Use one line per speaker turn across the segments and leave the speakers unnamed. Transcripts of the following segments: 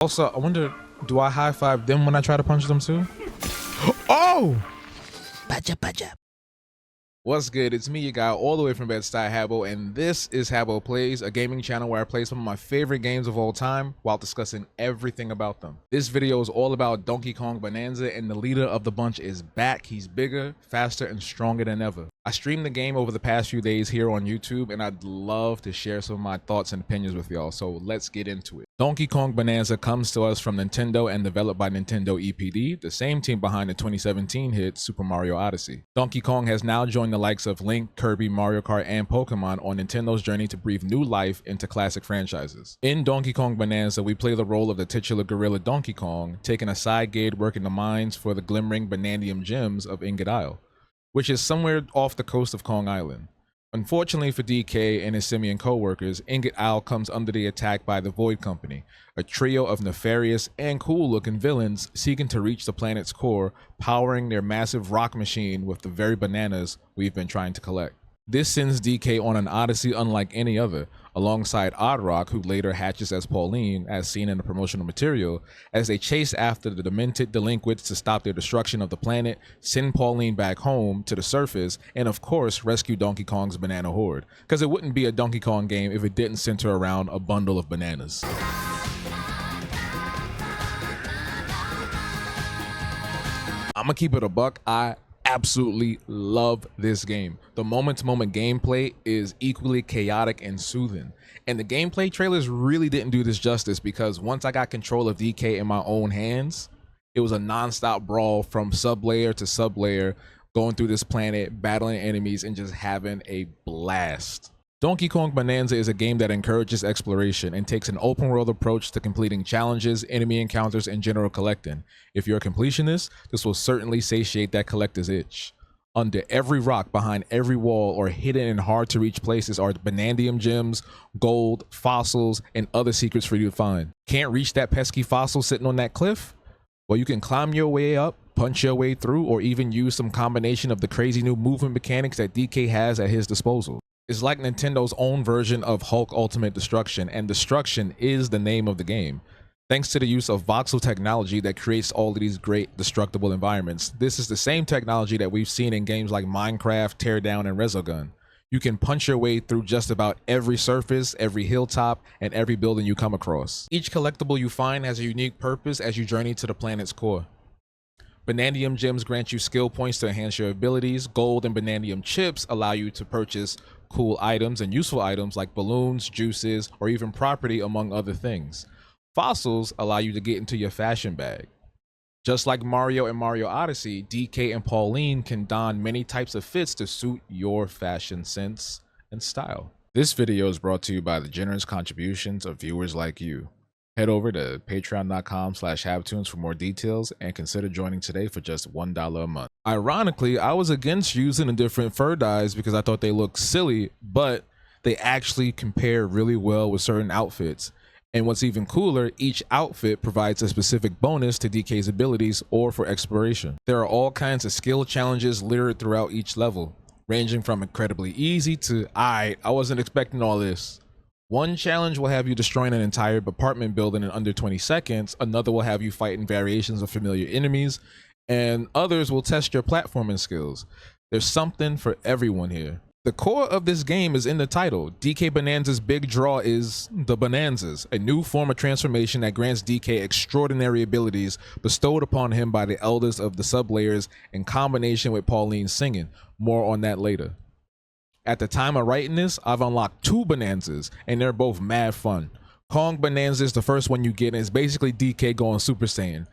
Also, I wonder, do I high five them when I try to punch them too? Oh!
Pacha pacha.
What's good? It's me, your guy, all the way from Bed-Stuy, Habbo, and this is Habbo Plays, a gaming channel where I play some of my favorite games of all time while discussing everything about them. This video is all about Donkey Kong Bananza, and the leader of the bunch is back. He's bigger, faster, and stronger than ever. I streamed the game over the past few days here on YouTube, and I'd love to share some of my thoughts and opinions with y'all, so let's get into it. Donkey Kong Bananza comes to us from Nintendo and developed by Nintendo EPD, the same team behind the 2017 hit Super Mario Odyssey. Donkey Kong has now joined the likes of Link, Kirby, Mario Kart, and Pokemon on Nintendo's journey to breathe new life into classic franchises. In Donkey Kong Bananza, we play the role of the titular gorilla Donkey Kong, taking a side gig working the mines for the glimmering Banandium Gems of Ingot Isle, which is somewhere off the coast of Kong Island. Unfortunately for DK and his simian co-workers, Ingot Isle comes under the attack by the Void Company, a trio of nefarious and cool-looking villains seeking to reach the planet's core, powering their massive rock machine with the very bananas we've been trying to collect. This sends DK on an odyssey unlike any other, alongside Oddrock, who later hatches as Pauline, as seen in the promotional material, as they chase after the demented delinquents to stop their destruction of the planet, send Pauline back home to the surface, and of course rescue Donkey Kong's banana horde, because it wouldn't be a Donkey Kong game if it didn't center around a bundle of bananas. I'ma keep it a buck. I absolutely love this game. The moment-to-moment gameplay is equally chaotic and soothing, and the gameplay trailers really didn't do this justice, because once I got control of DK in my own hands, it was a non-stop brawl from sub-layer to sub-layer, going through this planet, battling enemies, and just having a blast. Donkey Kong Bananza is a game that encourages exploration and takes an open world approach to completing challenges, enemy encounters, and general collecting. If you're a completionist, this will certainly satiate that collector's itch. Under every rock, behind every wall, or hidden in hard to reach places are Banandium Gems, gold, fossils, and other secrets for you to find. Can't reach that pesky fossil sitting on that cliff? Well, you can climb your way up, punch your way through, or even use some combination of the crazy new movement mechanics that DK has at his disposal. It's like Nintendo's own version of Hulk Ultimate Destruction, and destruction is the name of the game. Thanks to the use of voxel technology that creates all of these great destructible environments. This is the same technology that we've seen in games like Minecraft, Teardown, and Resogun. You can punch your way through just about every surface, every hilltop, and every building you come across. Each collectible you find has a unique purpose as you journey to the planet's core. Banandium Gems grant you skill points to enhance your abilities. Gold and Banandium Chips allow you to purchase cool items and useful items like balloons, juices, or even property, among other things. Fossils allow you to get into your fashion bag. Just like Mario and Mario Odyssey, DK and Pauline can don many types of fits to suit your fashion sense and style. This video is brought to you by the generous contributions of viewers like you. Head over to patreon.com/habtunes for more details and consider joining today for just $1 a month. Ironically, I was against using the different fur dyes because I thought they looked silly, but they actually compare really well with certain outfits. And what's even cooler, each outfit provides a specific bonus to DK's abilities or for exploration. There are all kinds of skill challenges littered throughout each level, ranging from incredibly easy to, I wasn't expecting all this. One challenge will have you destroying an entire apartment building in under 20 seconds, another will have you fighting variations of familiar enemies, and others will test your platforming skills. There's something for everyone here. The core of this game is in the title. DK Bananza's big draw is the Bonanzas, a new form of transformation that grants DK extraordinary abilities bestowed upon him by the elders of the sublayers in combination with Pauline's singing. More on that later. At the time of writing this, I've unlocked 2 Bonanzas, and they're both mad fun. Kong Bananza is the first one you get, and it's basically DK going Super Saiyan.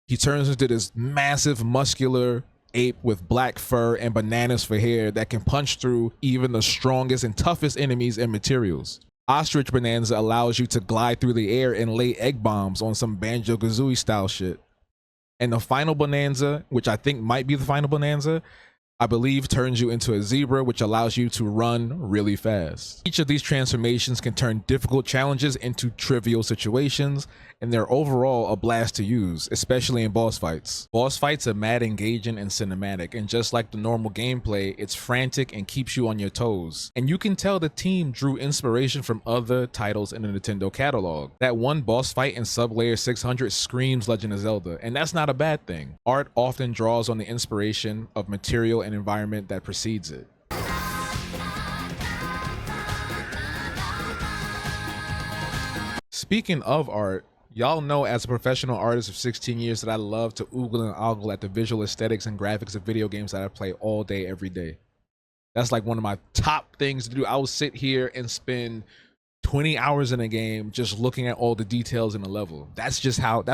He turns into this massive, muscular ape with black fur and bananas for hair that can punch through even the strongest and toughest enemies and materials. Ostrich Bonanza allows you to glide through the air and lay egg bombs on some Banjo-Kazooie style shit. And the final Bonanza, which I think might be the final Bonanza, I believe turns you into a zebra, which allows you to run really fast. Each of these transformations can turn difficult challenges into trivial situations, and they're overall a blast to use, especially in boss fights. Boss fights are mad engaging and cinematic, and just like the normal gameplay, it's frantic and keeps you on your toes. And you can tell the team drew inspiration from other titles in the Nintendo catalog. That one boss fight in Sublayer 600 screams Legend of Zelda, and that's not a bad thing. Art often draws on the inspiration of material and environment that precedes it. Speaking of art, y'all know as a professional artist of 16 years that I love to oogle and ogle at the visual aesthetics and graphics of video games that I play all day, every day. That's like one of my top things to do. I will sit here and spend 20 hours in a game just looking at all the details in the level. That's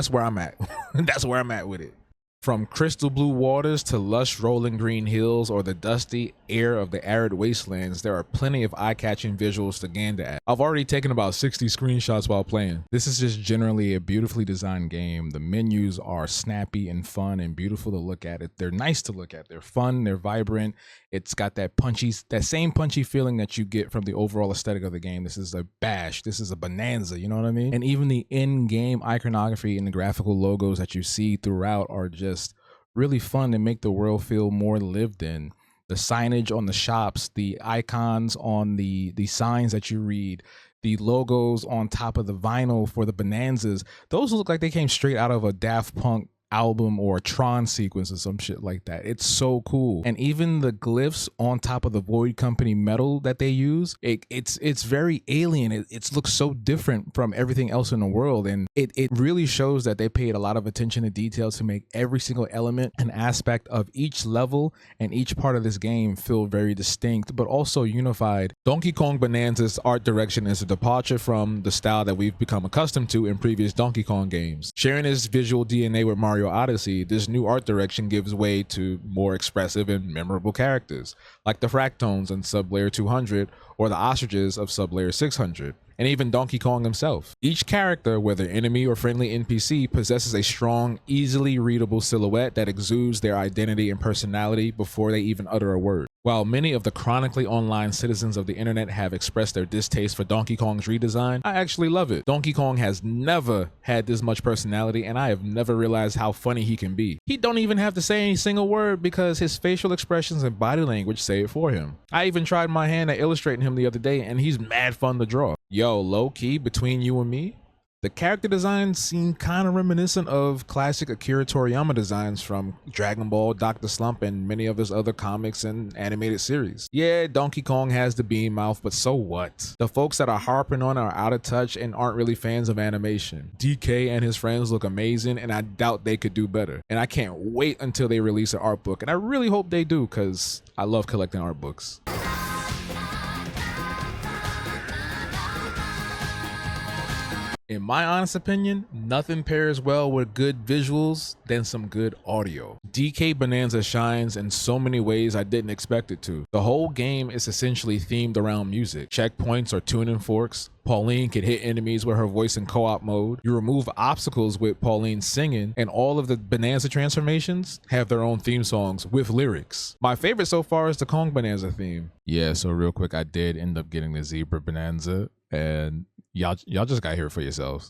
where I'm at. That's where I'm at with it. From crystal blue waters to lush rolling green hills or the dusty air of the arid wastelands, there are plenty of eye-catching visuals to gander at. I've already taken about 60 screenshots while playing. This is just generally a beautifully designed game. The menus are snappy and fun and beautiful to look at. They're nice to look at. They're fun, they're vibrant. It's got that same punchy feeling that you get from the overall aesthetic of the game. This is a bash. This is a bonanza, you know what I mean? And even the in-game iconography and the graphical logos that you see throughout are just really fun and make the world feel more lived in. The signage on the shops, the icons on the signs that you read, the logos on top of the vinyl for the bonanzas, those look like they came straight out of a Daft Punk album or a Tron sequence or some shit like that. It's so cool. And even the glyphs on top of the Void Company metal that they use, it's very alien. It looks so different from everything else in the world, and it really shows that they paid a lot of attention to detail to make every single element and aspect of each level and each part of this game feel very distinct but also unified. Donkey Kong Bananza's art direction is a departure from the style that we've become accustomed to in previous Donkey Kong games. Sharing his visual DNA with Mario Odyssey, this new art direction gives way to more expressive and memorable characters, like the Fractones in Sublayer 200 or the Ostriches of Sublayer 600, and even Donkey Kong himself. Each character, whether enemy or friendly NPC, possesses a strong, easily readable silhouette that exudes their identity and personality before they even utter a word. While many of the chronically online citizens of the internet have expressed their distaste for Donkey Kong's redesign, I actually love it. Donkey Kong has never had this much personality, and I have never realized how funny he can be. He don't even have to say any single word because his facial expressions and body language say it for him. I even tried my hand at illustrating him the other day, and he's mad fun to draw. Yo, low key, between you and me, the character designs seem kind of reminiscent of classic Akira Toriyama designs from Dragon Ball, Dr. Slump, and many of his other comics and animated series. Yeah, Donkey Kong has the beam mouth, but so what? The folks that are harping on are out of touch and aren't really fans of animation. DK and his friends look amazing, and I doubt they could do better. And I can't wait until they release an art book, and I really hope they do, because I love collecting art books. In my honest opinion, nothing pairs well with good visuals than some good audio. DK Bananza shines in so many ways I didn't expect it to. The whole game is essentially themed around music. Checkpoints are tuning forks. Pauline can hit enemies with her voice in co-op mode. You remove obstacles with Pauline singing, and all of the Bonanza transformations have their own theme songs with lyrics. My favorite so far is the Kong Bonanza theme. Yeah, so real quick, I did end up getting the Zebra Bonanza, and y'all just got here for yourselves.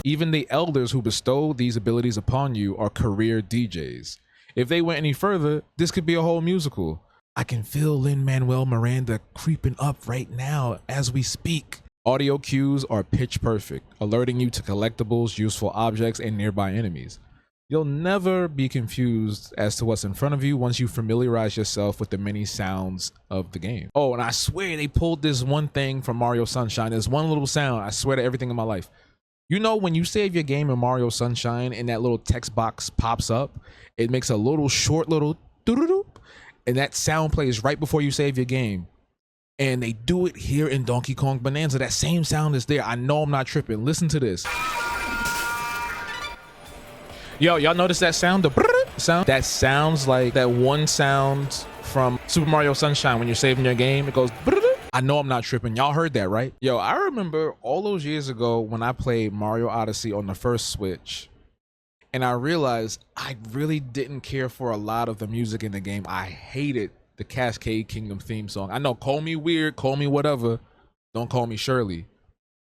Even the elders who bestow these abilities upon you are career DJs. If they went any further, this could be a whole musical. I can feel Lin-Manuel Miranda creeping up right now as we speak. Audio cues are pitch perfect, alerting you to collectibles, useful objects, and nearby enemies. You'll never be confused as to what's in front of you once you familiarize yourself with the many sounds of the game. Oh, and I swear they pulled this one thing from Mario Sunshine. There's one little sound, I swear to everything in my life. You know, when you save your game in Mario Sunshine and that little text box pops up, it makes a little short little doo-doo-doo, and that sound plays right before you save your game. And they do it here in Donkey Kong Bonanza. That same sound is there. I know I'm not tripping. Listen to this. Yo, y'all notice that sound? The sound? That sounds like that one sound from Super Mario Sunshine when you're saving your game. It goes. I know I'm not tripping. Y'all heard that, right? Yo, I remember all those years ago when I played Mario Odyssey on the first Switch, and I realized I really didn't care for a lot of the music in the game. I hated the Cascade Kingdom theme song. I know, call me weird, call me whatever, don't call me Shirley,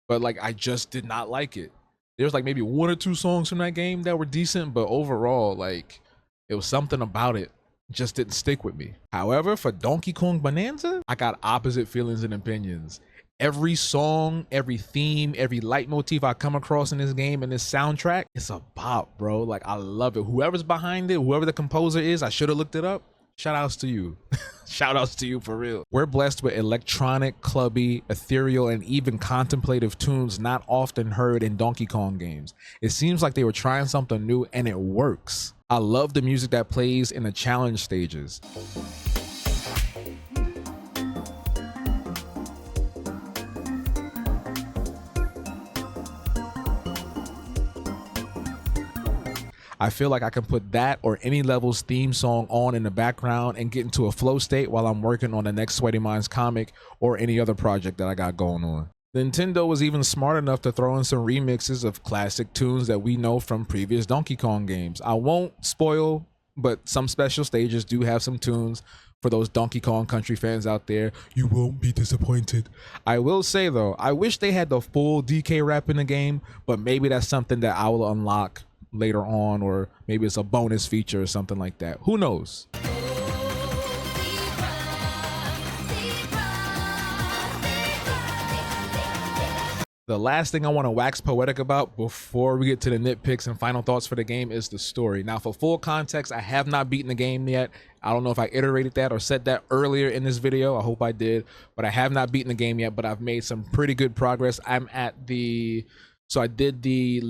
but like I just did not like it. There's like maybe one or two songs from that game that were decent, but overall, like it was something about it just didn't stick with me. However, for Donkey Kong Bonanza, I got opposite feelings and opinions. Every song, every theme, every leitmotif I come across in this game and this soundtrack, it's a bop, bro. Like I love it. Whoever's behind it, whoever the composer is, I should have looked it up. Shout outs to you. Shout outs to you for real. We're blessed with electronic, clubby, ethereal, and even contemplative tunes not often heard in Donkey Kong games. It seems like they were trying something new and it works. I love the music that plays in the challenge stages. I feel like I can put that or any level's theme song on in the background and get into a flow state while I'm working on the next Sweaty Minds comic or any other project that I got going on. Nintendo was even smart enough to throw in some remixes of classic tunes that we know from previous Donkey Kong games. I won't spoil, but some special stages do have some tunes for those Donkey Kong Country fans out there. You won't be disappointed. I will say though, I wish they had the full DK rap in the game, but maybe that's something that I will unlock later on, or maybe it's a bonus feature or something like that. Who knows? The last thing I want to wax poetic about before we get to the nitpicks and final thoughts for the game is the story. Now, for full context, I have not beaten the game yet. I don't know if I iterated that or said that earlier in this video. I hope I did, but I have not beaten the game yet, but I've made some pretty good progress. I'm at so I did the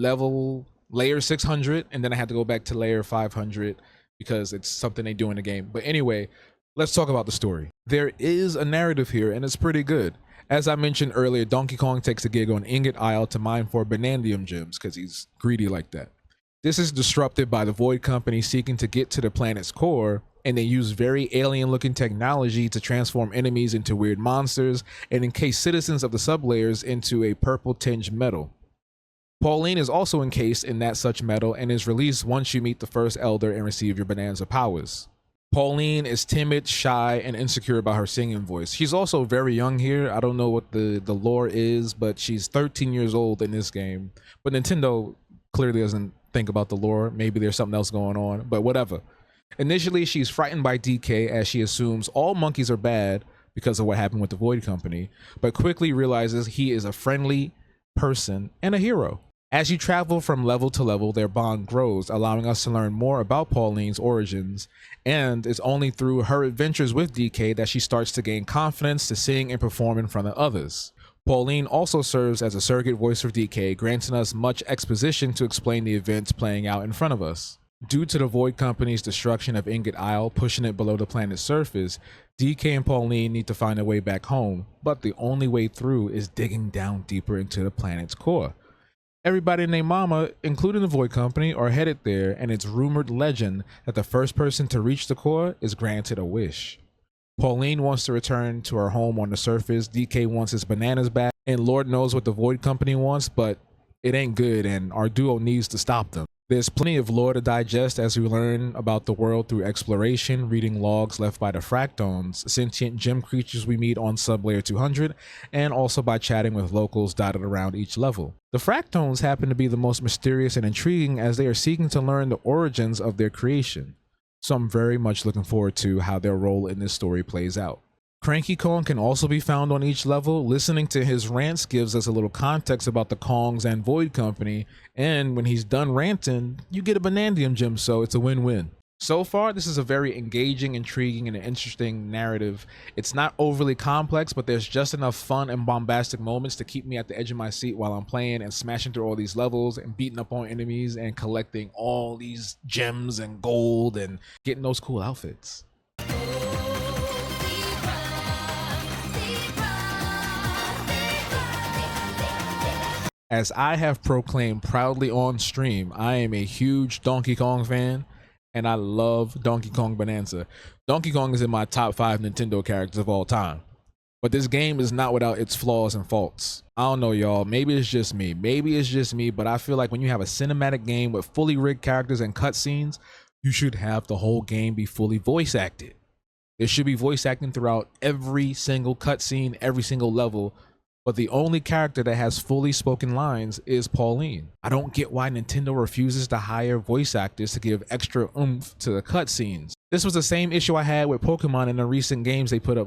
layer 600, and then I had to go back to layer 500 because it's something they do in the game. But anyway, let's talk about the story. There is a narrative here, and it's pretty good. As I mentioned earlier, Donkey Kong takes a gig on Ingot Isle to mine for Banandium Gems because he's greedy like that. This is disrupted by the Void Company seeking to get to the planet's core, and they use very alien-looking technology to transform enemies into weird monsters and encase citizens of the sublayers into a purple-tinged metal. Pauline is also encased in that such metal and is released once you meet the first Elder and receive your Bonanza powers. Pauline is timid, shy, and insecure about her singing voice. She's also very young here. I don't know what the lore is, but she's 13 years old in this game. But Nintendo clearly doesn't think about the lore. Maybe there's something else going on, but whatever. Initially, she's frightened by DK as she assumes all monkeys are bad because of what happened with the Void Company, but quickly realizes he is a friendly person and a hero. As you travel from level to level, their bond grows, allowing us to learn more about Pauline's origins, and it's only through her adventures with DK that she starts to gain confidence to sing and perform in front of others. Pauline also serves as a surrogate voice for DK, granting us much exposition to explain the events playing out in front of us. Due to the Void Company's destruction of Ingot Isle, pushing it below the planet's surface, DK and Pauline need to find a way back home, but the only way through is digging down deeper into the planet's core. Everybody named Mama, including the Void Company, are headed there, and it's rumored legend that the first person to reach the core is granted a wish. Pauline wants to return to her home on the surface, DK wants his bananas back, and Lord knows what the Void Company wants, but it ain't good, and our duo needs to stop them. There's plenty of lore to digest as we learn about the world through exploration, reading logs left by the Fractones, sentient gem creatures we meet on Sublayer 200, and also by chatting with locals dotted around each level. The Fractones happen to be the most mysterious and intriguing as they are seeking to learn the origins of their creation, so I'm very much looking forward to how their role in this story plays out. Cranky Kong can also be found on each level. Listening to his rants gives us a little context about the Kongs and Void Company, and when he's done ranting, you get a Banandium Gem, so it's a win-win. So far, this is a very engaging, intriguing, and interesting narrative. It's not overly complex, but there's just enough fun and bombastic moments to keep me at the edge of my seat while I'm playing and smashing through all these levels and beating up on enemies and collecting all these gems and gold and getting those cool outfits. As I have proclaimed proudly on stream, I am a huge Donkey Kong fan, and I love Donkey Kong Bananza. Donkey Kong is in my top 5 Nintendo characters of all time. But this game is not without its flaws and faults. I don't know, y'all. Maybe it's just me. But I feel like when you have a cinematic game with fully rigged characters and cutscenes, you should have the whole game be fully voice acted. There should be voice acting throughout every single cutscene, every single level. But the only character that has fully spoken lines is Pauline. I don't get why Nintendo refuses to hire voice actors to give extra oomph to the cutscenes. This was the same issue I had with Pokemon in the recent games they put up.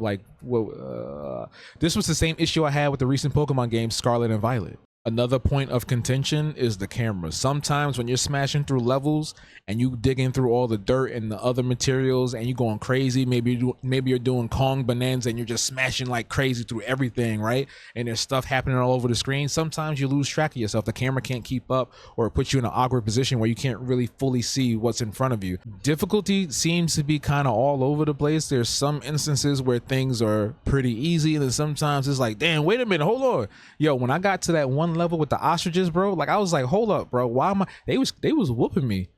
This was the same issue I had with the recent Pokemon games, Scarlet and Violet. Another point of contention is the camera. Sometimes when you're smashing through levels and you digging through all the dirt and the other materials and you going crazy, maybe you're doing Kong Bonanza and you're just smashing like crazy through everything, right? And there's stuff happening all over the screen. Sometimes you lose track of yourself. The camera can't keep up, or it puts you in an awkward position where you can't really fully see what's in front of you. Difficulty seems to be kind of all over the place. There's some instances where things are pretty easy, and then sometimes it's like, damn, wait a minute, hold on. Yo, when I got to that one level with the ostriches, bro, like I was like, hold up, bro, why am I, they was whooping me.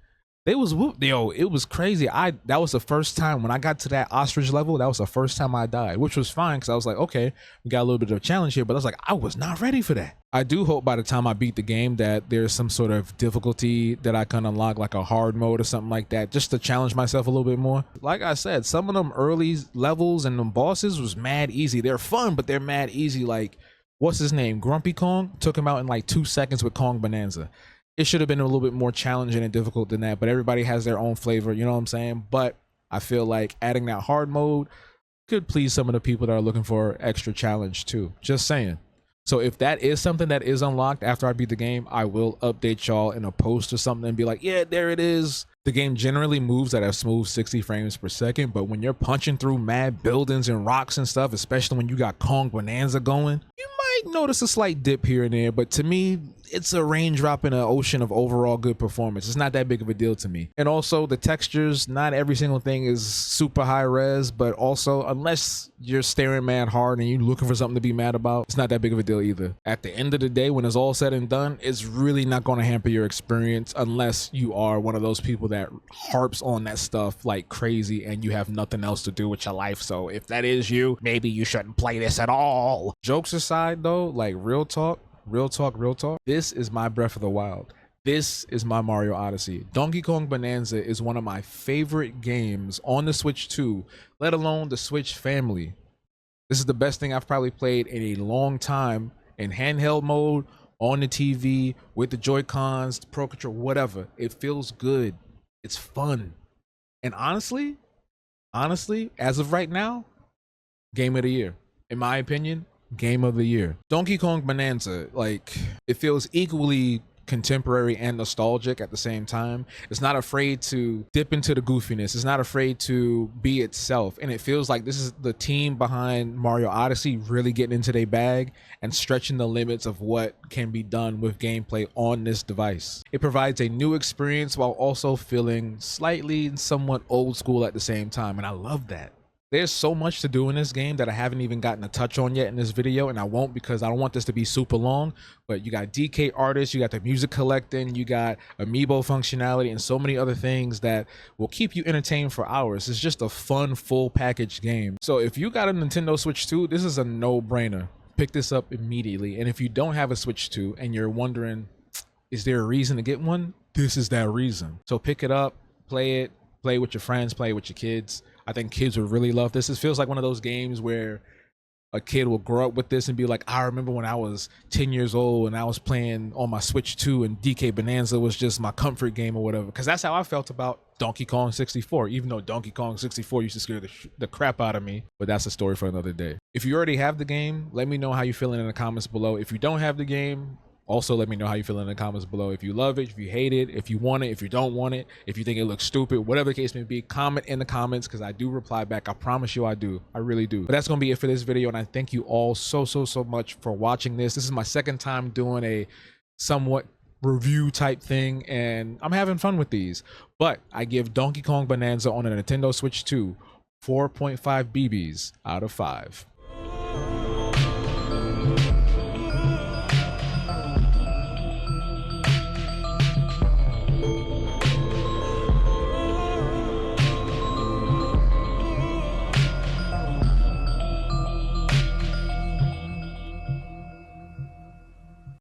Yo, it was crazy. That was the first time when I got to that ostrich level, that was the first time I died, which was fine because I was like, okay, we got a little bit of a challenge here, but I was like, I was not ready for that. I do hope by the time I beat the game that there's some sort of difficulty that I can unlock, like a hard mode or something like that, just to challenge myself a little bit more. Like I said, some of them early levels and them bosses was mad easy. They're fun, but they're mad easy. Like, what's his name? Grumpy Kong took him out in like 2 seconds with Kong Bonanza. It should have been a little bit more challenging and difficult than that, but everybody has their own flavor, you know what I'm saying? But I feel like adding that hard mode could please some of the people that are looking for extra challenge too. Just saying. So if that is something that is unlocked after I beat the game, I will update y'all in a post or something and be like, yeah, there it is. The game generally moves at a smooth 60 frames per second, but when you're punching through mad buildings and rocks and stuff, especially when you got Kong Bonanza going, you might notice a slight dip here and there, but to me, it's a raindrop in an ocean of overall good performance. It's not that big of a deal to me. And also the textures, not every single thing is super high res, but also unless you're staring mad hard and you're looking for something to be mad about, it's not that big of a deal either. At the end of the day, when it's all said and done, it's really not going to hamper your experience unless you are one of those people that harps on that stuff like crazy and you have nothing else to do with your life. So if that is you, maybe you shouldn't play this at all. Jokes aside though, like real talk, this is my Breath of the Wild. This is my Mario Odyssey. Donkey Kong Bonanza is one of my favorite games on the Switch 2, let alone the Switch family. This is the best thing I've probably played in a long time in handheld mode, on the TV, with the Joy-Cons, the Pro Controller, whatever. It feels good. It's fun. And honestly, as of right now, game of the year. In my opinion, game of the year. Donkey Kong Bonanza, like, it feels equally contemporary and nostalgic at the same time. It's not afraid to dip into the goofiness. It's not afraid to be itself. And it feels like this is the team behind Mario Odyssey really getting into their bag and stretching the limits of what can be done with gameplay on this device. It provides a new experience while also feeling slightly and somewhat old school at the same time. And I love that. There's so much to do in this game that I haven't even gotten a touch on yet in this video, and I won't because I don't want this to be super long. But you got DK artists, you got the music collecting, you got amiibo functionality, and so many other things that will keep you entertained for hours. It's just a fun, full package game. So if you got a Nintendo Switch 2, this is a no-brainer. Pick this up immediately. And if you don't have a Switch 2 and you're wondering, is there a reason to get one? This is that reason. So pick it up, play it, play with your friends, play with your kids. I think kids would really love this. It feels like one of those games where a kid will grow up with this and be like, I remember when I was 10 years old and I was playing on my Switch 2 and DK Bonanza was just my comfort game or whatever. Because that's how I felt about Donkey Kong 64, even though Donkey Kong 64 used to scare the crap out of me. But that's a story for another day. If you already have the game, let me know how you're feeling in the comments below. If you don't have the game, Also, let me know how you feel in the comments below. If you love it, if you hate it, if you want it, if you don't want it, if you think it looks stupid, whatever the case may be, comment in the comments because I do reply back. I promise you I do. I really do. But that's going to be it for this video, and I thank you all so much for watching this. This is my second time doing a somewhat review type thing, and I'm having fun with these. But I give Donkey Kong Bonanza on a Nintendo Switch 2 4.5 BBs out of 5.